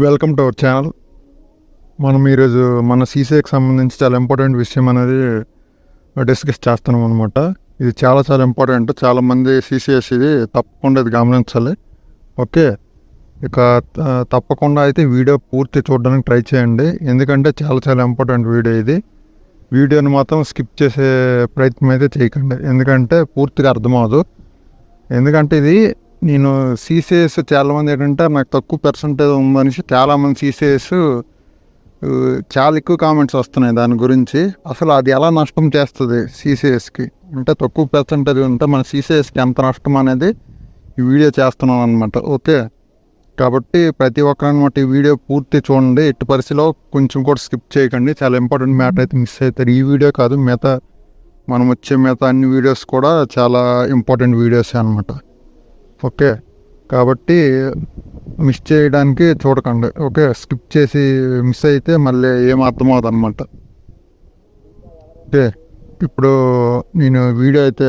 Welcome to our channel. మనం ఈరోజు మన సీసీఏకి సంబంధించి చాలా ఇంపార్టెంట్ విషయం అనేది డిస్కస్ చేస్తున్నాం అనమాట. ఇది చాలా చాలా ఇంపార్టెంట్. చాలామంది సీసీఎస్ ఇది తప్పకుండా ఇది గమనించాలి. ఓకే, ఇక తప్పకుండా అయితే వీడియో పూర్తి చూడడానికి ట్రై చేయండి, ఎందుకంటే చాలా చాలా ఇంపార్టెంట్ వీడియో ఇది. వీడియోని మాత్రం స్కిప్ చేసే ప్రయత్నం అయితే చేయకండి, ఎందుకంటే పూర్తిగా అర్థమవదు. ఎందుకంటే ఇది నేను సీసీఎస్ చాలామంది ఏంటంటే నాకు తక్కువ పర్సంటేజ్ ఉందనేసి చాలామంది సీసీఎస్ చాలా ఎక్కువ కామెంట్స్ వస్తున్నాయి దాని గురించి. అసలు అది ఎలా నష్టం చేస్తుంది సీసీఎస్కి, అంటే తక్కువ పర్సంటేజ్ ఉంటే మన సీసీఎస్కి ఎంత నష్టం అనేది ఈ వీడియో చేస్తున్నాను అనమాట. ఓకే, కాబట్టి ప్రతి ఒక్కరు అనమాట ఈ వీడియో పూర్తి చూడండి, ఎట్టి పరిస్థితిలో కొంచెం కూడా స్కిప్ చేయకండి. చాలా ఇంపార్టెంట్ మ్యాటర్ అయితే మిస్ అవుతారు. ఈ వీడియో కాదు, మనం వచ్చే అన్ని వీడియోస్ కూడా చాలా ఇంపార్టెంట్ వీడియోస్ అనమాట. ఓకే, కాబట్టి మిస్ చేయడానికి చూడకండి. ఓకే, స్కిప్ చేసి మిస్ అయితే మళ్ళీ ఏం అర్థమవుతుంది అనమాట. ఓకే, ఇప్పుడు నేను వీడియో అయితే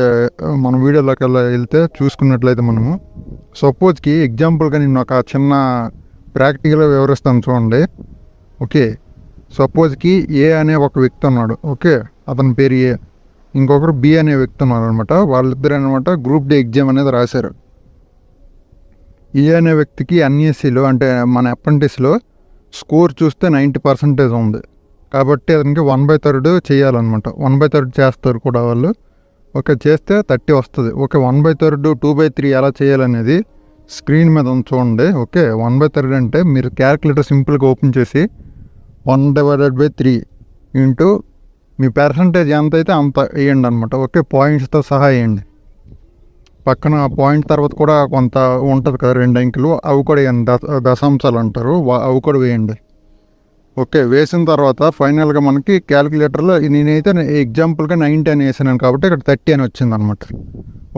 మన వీడియోలోకి వెళ్తే చూసుకున్నట్లయితే మనము సపోజ్కి ఎగ్జాంపుల్గా నేను ఒక చిన్న ప్రాక్టికల్గా వివరిస్తాను చూడండి. ఓకే, సపోజ్కి ఏ అనే ఒక వ్యక్తి ఉన్నాడు. ఓకే, అతని పేరు ఏ, ఇంకొకరు బి అనే వ్యక్తి ఉన్నారు అనమాట. వాళ్ళిద్దరు అనమాట గ్రూప్ డి ఎగ్జామ్ అనేది రాశారు. ఏ అనే వ్యక్తికి ఎన్ఈఎస్సిలో అంటే మన అప్రెంటిస్లో స్కోర్ చూస్తే 90% ఉంది. కాబట్టి అతనికి 1/3 చేయాలన్నమాట. 1/3 చేస్తారు కూడా వాళ్ళు. ఓకే, చేస్తే 30 వస్తుంది. ఓకే, 1/3 2/3 ఎలా చేయాలనేది స్క్రీన్ మీద చూడండి. ఓకే, 1/3 అంటే మీరు క్యాలిక్యులేటర్ సింపుల్గా ఓపెన్ చేసి 1/3 ఇంటూ మీ పర్సంటేజ్ ఎంత అయితే అంత వేయండి అనమాట. ఓకే, పాయింట్స్తో సహా వేయండి. పక్కన పాయింట్ తర్వాత కూడా కొంత ఉంటుంది కదా, 2 అంకెలు, అవి కూడా వేయండి. దశాంశాలు అంటారు, అవి కూడా వేయండి. ఓకే, వేసిన తర్వాత ఫైనల్గా మనకి క్యాలిక్యులేటర్లో నేనైతే ఎగ్జాంపుల్గా 90 అని వేసాను కాబట్టి ఇక్కడ 30 అని వచ్చింది అనమాట.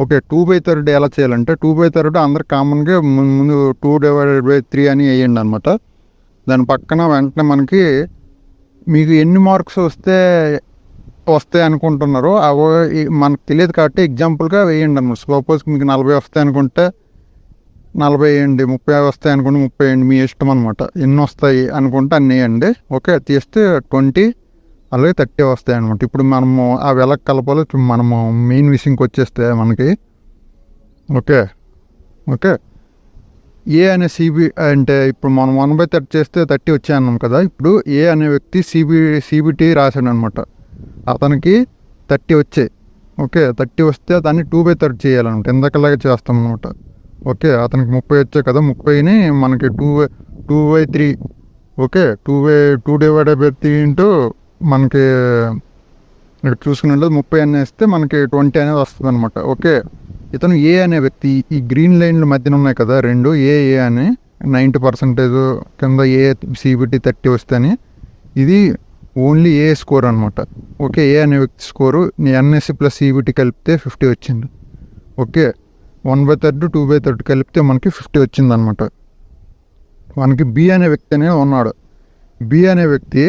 ఓకే, 2/3 ఎలా చేయాలంటే 2/3 అందరు కామన్గా ముందు 2/3 అని వేయండి అనమాట. దాని పక్కన వెంటనే మీకు ఎన్ని మార్క్స్ వస్తాయి అనుకుంటున్నారు అవి మనకు తెలియదు కాబట్టి ఎగ్జాంపుల్గా వేయండి అనమాట. సపోజ్ మీకు 40 వస్తాయి అనుకుంటే 40 వేయండి, 30 వస్తాయి అనుకుంటే 30 వేయండి, మీ ఇష్టం అనమాట. ఎన్ని వస్తాయి అనుకుంటే అన్నీ వేయండి. ఓకే, తీస్తే 20 అలాగే 30 వస్తాయి అనమాట. ఇప్పుడు మనము అవి ఎలా కలపాలో మనము మెయిన్ విషయంకి వచ్చేస్తే మనకి ఓకే ఓకే ఏ అనే సిబి అంటే ఇప్పుడు మనం 1/3 చేస్తే 30 వచ్చాయి అన్నాం కదా. ఇప్పుడు ఏ అనే వ్యక్తి సిబిటి రాశాడు అనమాట. అతనికి 30 వచ్చాయి. ఓకే, 30 వస్తే దాన్ని 2/3 చేయాలన్నమాట. ఇందాకలాగే చేస్తాం అనమాట. ఓకే, అతనికి 30 వచ్చాయి కదా, 30ని మనకి 2/3 ఓకే 2/3 ఇంటూ మనకి ఇక్కడ చూసుకున్నట్లయితే 30 అని వేస్తే మనకి 20 అనేది వస్తుంది అనమాట. ఓకే, ఇతను ఏ అనే వ్యక్తి ఈ గ్రీన్ లైన్ల మధ్యన ఉన్నాయి కదా రెండు, ఏ అని 90% కింద ఏ సిబిటి 30 వస్తే అని ఇది ఓన్లీ ఏ స్కోర్ అనమాట. ఓకే, ఏ అనే వ్యక్తి స్కోరు ఎన్ఎస్సి ప్లస్ సిబిటి కలిపితే 50 వచ్చింది. ఓకే, 1/3 2/3 కలిపితే మనకి 50 వచ్చింది అనమాట. మనకి బి అనే వ్యక్తి అనే ఉన్నాడు. బి అనే వ్యక్తి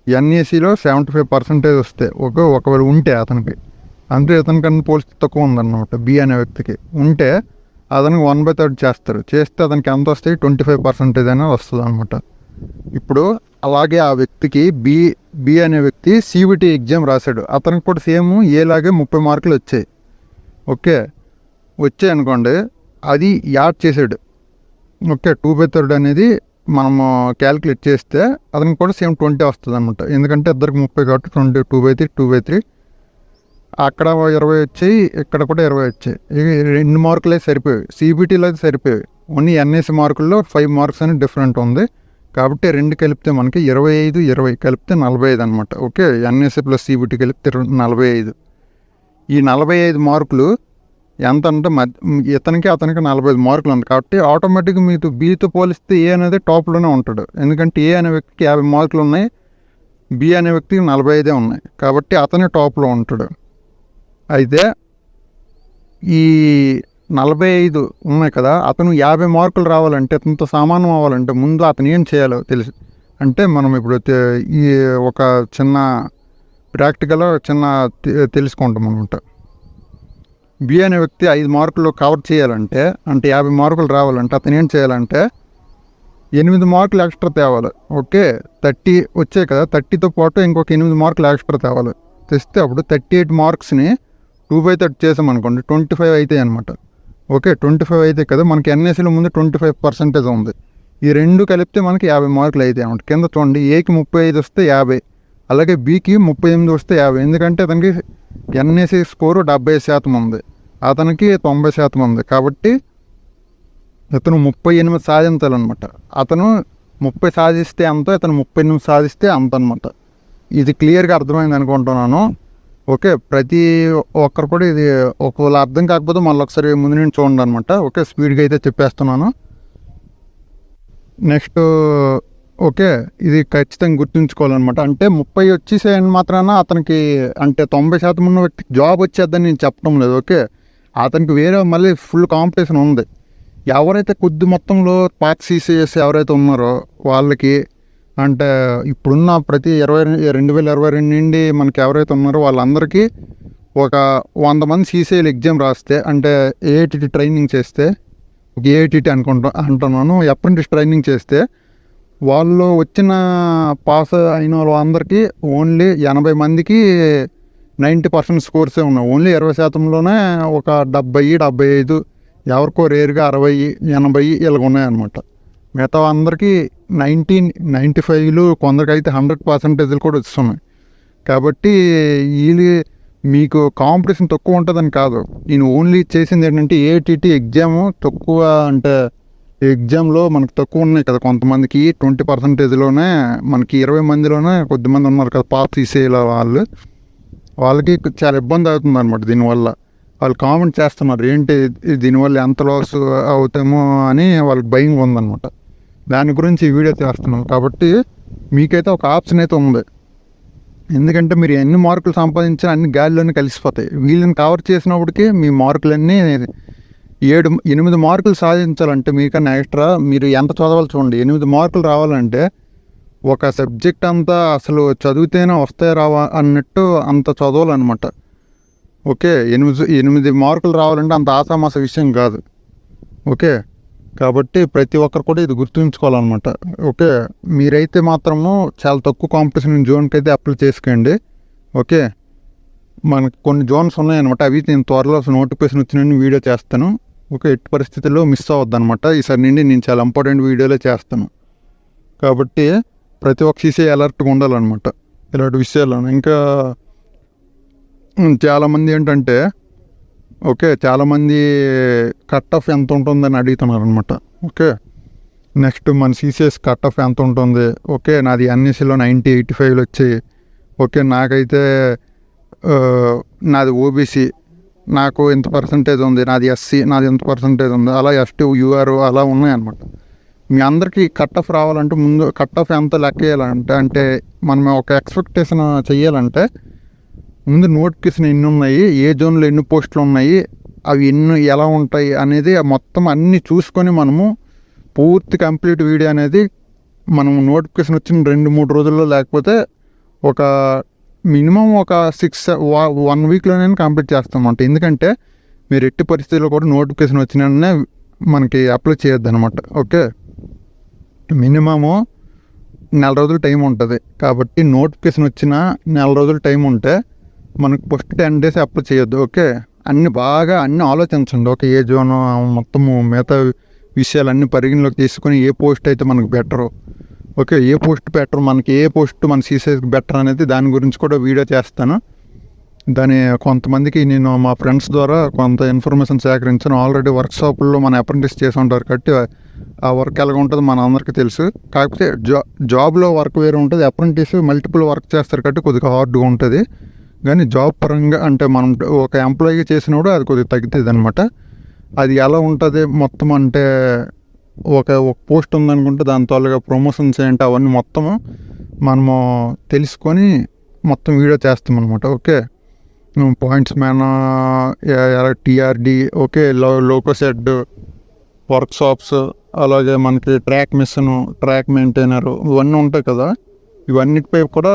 ఎన్ఏసిలో 75% వస్తే ఒకవేళ ఉంటే అతనికి, అంటే ఇతనికన్నా పోలిస్తే తక్కువ ఉందన్నమాట. బి అనే వ్యక్తికి ఉంటే అతనికి 1/3 చేస్తారు. చేస్తే అతనికి ఎంత వస్తాయి, 25% అనేది వస్తుంది అనమాట. ఇప్పుడు అలాగే ఆ వ్యక్తికి బి అనే వ్యక్తి సిబిటి ఎగ్జామ్ రాశాడు. అతనికి కూడా సేమ్ ఏలాగే 30 మార్కులు వచ్చాయి. ఓకే, వచ్చాయి అనుకోండి, అది యాడ్ చేసాడు. ఓకే, 2/3 అనేది మనము క్యాలిక్యులేట్ చేస్తే అతనికి కూడా సేమ్ 20 వస్తుంది అనమాట. ఎందుకంటే ఇద్దరికి 30 కాబట్టి 20 2/3 అక్కడ 20 వచ్చాయి, ఇక్కడ కూడా 20 వచ్చాయి. 2 మార్కులే సరిపోయాయి. సిబిటీలో అయితే సరిపోయాయి. ఓన్లీ ఎన్ఎస్సి మార్కుల్లో 5 మార్క్స్ అనేది డిఫరెంట్ ఉంది. కాబట్టి 2 కలిపితే మనకి 25 కలిపితే 45 అనమాట. ఓకే, ఎన్ఎస్సి ప్లస్ సిబిటి కలిపితే 45. ఈ 45 మార్కులు ఎంత అంటే అతనికి 45 మార్కులు ఉంది. కాబట్టి ఆటోమేటిక్గా మీతో బితో పోలిస్తే ఏ అనేది టాప్లోనే ఉంటాడు. ఎందుకంటే ఏ అనే వ్యక్తికి 50 మార్కులు ఉన్నాయి, బి అనే వ్యక్తికి 45 ఉన్నాయి. కాబట్టి అతనే టాప్లో ఉంటాడు. అయితే ఈ 45 ఉన్నాయి కదా, అతను 50 మార్కులు రావాలంటే, అతనితో సమానం అవ్వాలంటే ముందు అతను ఏం చేయాలో తెలుసు. అంటే మనం ఇప్పుడు ఈ ఒక చిన్న ప్రాక్టికల్ తెలుసుకుంటాం అనమాట. బి అనే వ్యక్తి 5 మార్కులు కవర్ చేయాలంటే, అంటే 50 మార్కులు రావాలంటే అతను ఏం చేయాలంటే 8 మార్కులు ఎక్స్ట్రా తేవాలి. ఓకే, 30 వచ్చాయి కదా, 30తో పాటు ఇంకొక 8 మార్కులు ఎక్స్ట్రా తేవాలి. తెస్తే అప్పుడు 38 మార్క్స్ని 2/30 చేసామనుకోండి 25 అవుతాయి అనమాట. ఓకే, 25 అయితే కదా, మనకి ఎన్ఎస్సీలో ముందు 25% ఉంది. ఈ రెండు కలిపితే మనకి 50 మార్కులు అవుతాయి అనమాట. కింద చూడండి, ఏకి 35 వస్తే 50, అలాగే బీకి 38 వస్తే 50. ఎందుకంటే అతనికి ఎన్ఎస్సీ స్కోరు 70% ఉంది, అతనికి 90% ఉంది. కాబట్టి ఇతను 38 సాధించాలన్నమాట. అతను 30 సాధిస్తే అంత, ఇతను 38 సాధిస్తే అంత అనమాట. ఇది క్లియర్గా అర్థమైంది అనుకుంటున్నాను. ఓకే, ప్రతి ఒక్కరు కూడా ఇది ఒకవేళ అర్థం కాకపోతే మళ్ళీ ఒకసారి ముందు నుంచి చూడండి అనమాట. ఓకే, స్పీడ్గా అయితే చెప్పేస్తున్నాను. నెక్స్ట్ ఓకే, ఇది ఖచ్చితంగా గుర్తుంచుకోవాలన్నమాట. అంటే 30 వచ్చేసాయని మాత్రాన అతనికి అంటే 90% ఉన్న వ్యక్తికి జాబ్ వచ్చేద్దని నేను చెప్పడం లేదు. ఓకే, అతనికి వేరే మళ్ళీ ఫుల్ కాంపిటీషన్ ఉంది. ఎవరైతే కొద్ది మొత్తంలో పార్ట్ CCS ఎవరైతే ఉన్నారో వాళ్ళకి, అంటే ఇప్పుడున్న ప్రతి 2022 నుండి మనకి ఎవరైతే ఉన్నారో వాళ్ళందరికీ ఒక 100 మంది CCL ఎగ్జామ్ రాస్తే, అంటే AITT ట్రైనింగ్ చేస్తే, AITT అంటున్నాను, అప్రెంటిస్ ట్రైనింగ్ చేస్తే వాళ్ళు వచ్చిన పాస్ అయిన వాళ్ళందరికీ ఓన్లీ 80 మందికి 90% స్కోర్సే ఉన్నాయి. ఓన్లీ 20%లోనే ఒక 70, 75, ఎవరికో రేరుగా 60, 80 ఇలాగ ఉన్నాయన్నమాట. మిగతా అందరికీ 90, 95లు, కొందరికైతే 100% కూడా వస్తున్నాయి. కాబట్టి వీళ్ళు మీకు కాంపిటీషన్ తక్కువ ఉంటుందని కాదు, నేను ఓన్లీ చేసింది ఏంటంటే AITT ఎగ్జాము తక్కువ, అంటే ఎగ్జామ్లో మనకు తక్కువ ఉన్నాయి కదా, కొంతమందికి 20%లోనే మనకి 20 మందిలోనే కొద్దిమంది ఉన్నారు కదా పాస్ తీసేయాల వాళ్ళకి చాలా ఇబ్బంది అవుతుంది అనమాట. దీనివల్ల వాళ్ళు కామెంట్ చేస్తున్నారు, ఏంటి దీనివల్ల ఎంత లాస్ అవుతామో అని వాళ్ళకి భయం ఉందన్నమాట. దాని గురించి ఈ వీడియో చేస్తున్నాం. కాబట్టి మీకైతే ఒక ఆప్షన్ అయితే ఉంది. ఎందుకంటే మీరు ఎన్ని మార్కులు సంపాదించినా అన్ని గాలిలోనే కలిసిపోతాయి. వీళ్ళని కవర్ చేసినప్పటికీ మీ మార్కులన్నీ 8 మార్కులు సాధించాలంటే మీకన్నా ఎక్స్ట్రా మీరు ఎంత చదవాలి చూడండి. 8 మార్కులు రావాలంటే ఒక సబ్జెక్ట్ అంతా అసలు చదివితేనే వస్తాయి రావా అన్నట్టు అంత చదవాలన్నమాట. ఓకే, 8 మార్కులు రావాలంటే అంత ఆసామాస విషయం కాదు. ఓకే, కాబట్టి ప్రతి ఒక్కరు కూడా ఇది గుర్తుంచుకోవాలన్నమాట. ఓకే, మీరైతే మాత్రము చాలా తక్కువ కాంపిటీషన్ జోన్కి అయితే అప్లై చేసుకోండి. ఓకే, మనకు కొన్ని జోన్స్ ఉన్నాయన్నమాట, అవి నేను త్వరలో నోటిఫికేషన్ వచ్చిన వీడియో చేస్తాను. ఓకే, ఎట్టి పరిస్థితుల్లో మిస్ అవ్వద్దు అనమాట. ఈసారి నుండి నేను చాలా ఇంపార్టెంట్ వీడియోలే చేస్తాను. కాబట్టి ప్రతి ఒక్క CCI అలర్ట్గా ఉండాలన్నమాట ఇలాంటి విషయాలు. ఇంకా చాలామంది ఏంటంటే, ఓకే, చాలామంది కట్ ఆఫ్ ఎంత ఉంటుందని అడుగుతున్నారు అనమాట. ఓకే, నెక్స్ట్ మన CCS కట్ ఆఫ్ ఎంత ఉంటుంది. ఓకే, నాది NSCలో 90, 85 వచ్చాయి. ఓకే, నాకైతే నాది OBC, నాకు ఎంత పర్సంటేజ్ ఉంది, నాది SC, నాది ఎంత పర్సంటేజ్ ఉంది, అలా ST, UR అలా ఉన్నాయన్నమాట. మీ అందరికీ కట్ ఆఫ్ రావాలంటే ముందు కట్ ఆఫ్ ఎంత లెక్క వేయాలంటే, అంటే మనం ఒక ఎక్స్పెక్టేషన్ చెయ్యాలంటే ముందు నోటిఫికేషన్ ఎన్ని ఉన్నాయి, ఏ జోన్లో ఎన్ని పోస్టులు ఉన్నాయి, అవి ఎలా ఉంటాయి అనేది మొత్తం అన్నీ చూసుకొని మనము పూర్తి కంప్లీట్ వీడియో అనేది మనం నోటిఫికేషన్ వచ్చిన 2-3 రోజుల్లో, లేకపోతే ఒక మినిమం ఒక 1 వీక్లోనే కంప్లీట్ చేస్తామంట. ఎందుకంటే మీరు ఎట్టి పరిస్థితుల్లో కూడా నోటిఫికేషన్ వచ్చిన మనకి అప్లై చేయొద్దు అనమాట. ఓకే, మినిమము 4 రోజులు టైం ఉంటుంది. కాబట్టి నోటిఫికేషన్ వచ్చిన 4 రోజులు టైం ఉంటే మనకు ఫస్ట్ 10 days అప్లై చేయొద్దు. ఓకే, అన్నీ ఆలోచించండి. ఓకే, ఏ జోను మొత్తము మిగతా విషయాలన్నీ పరిగణలోకి తీసుకొని ఏ పోస్ట్ అయితే మనకు బెటరు, ఓకే, ఏ పోస్ట్ బెటర్, మనకి ఏ పోస్ట్ మన CCSకి బెటర్ అనేది దాని గురించి కూడా వీడియో చేస్తాను. కొంతమందికి నేను మా ఫ్రెండ్స్ ద్వారా కొంత ఇన్ఫర్మేషన్ సేకరించాను. ఆల్రెడీ వర్క్షాపుల్లో మన అప్రెంటిస్ చేసి ఉంటారు కాబట్టి ఆ వర్క్ ఎలాగ ఉంటుంది మన అందరికీ తెలుసు. కాకపోతే జాబ్లో వర్క్ వేరే ఉంటుంది, అప్రెంటిస్ మల్టిపుల్ వర్క్ చేస్తారు కాబట్టి కొద్దిగా హార్డ్గా ఉంటుంది. కానీ జాబ్ పరంగా అంటే మనం ఒక ఎంప్లాయీగా చేసినప్పుడు అది కొద్దిగా తగ్గుతుంది అనమాట. అది ఎలా ఉంటుంది మొత్తం అంటే, ఒక పోస్ట్ ఉందనుకుంటే దాని తాలూగా ప్రమోషన్స్ ఏంటి అవన్నీ మొత్తము మనము తెలుసుకొని మొత్తం వీడియో చేస్తాం అనమాట. Okay, points man, TRD, okay, loco shed, workshops, అలాగే మనకి ట్రాక్ మిషన్, ట్రాక్ మెయింటైనర్ ఇవన్నీ ఉంటాయి కదా. ఇవన్నిటిపై కూడా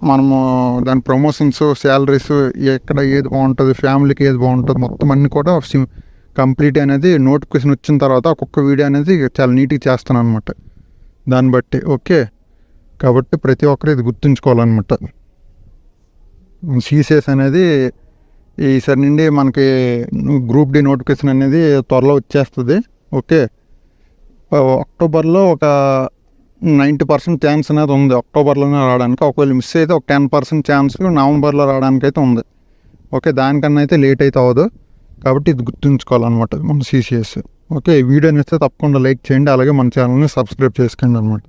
మనము దాని ప్రమోషన్స్, శాలరీస్, ఎక్కడ ఏది బాగుంటుంది, ఫ్యామిలీకి ఏది బాగుంటుంది, మొత్తం అన్నీ కూడా కంప్లీట్ అనేది నోటిఫికేషన్ వచ్చిన తర్వాత ఒక్కొక్క వీడియో అనేది చాలా నీట్గా చేస్తాను అనమాట. దాన్ని బట్టి ఓకే. కాబట్టి ప్రతి ఒక్కరు ఇది గుర్తుంచుకోవాలన్నమాట. సిసిఎస్ అనేది ఈసారి నుండి మనకి గ్రూప్ డి నోటిఫికేషన్ అనేది త్వరలో వచ్చేస్తుంది. ఓకే. అక్టోబర్లో ఒక 90% ఛాన్స్ అనేది ఉంది అక్టోబర్లోనే రావడానికి. ఒకవేళ మిస్ అయితే ఒక 10% ఛాన్స్ నవంబర్లో రావడానికి అయితే ఉంది. ఓకే. దానికన్నా అయితే లేట్ అయితే అవ్వదు. కాబట్టి ఇది గుర్తుంచుకోవాలన్నమాట మన సిసిఎస్. ఓకే. ఈ వీడియో నచ్చితే తప్పకుండా లైక్ చేయండి. అలాగే మన ఛానల్ని సబ్స్క్రైబ్ చేసుకోండి అనమాట.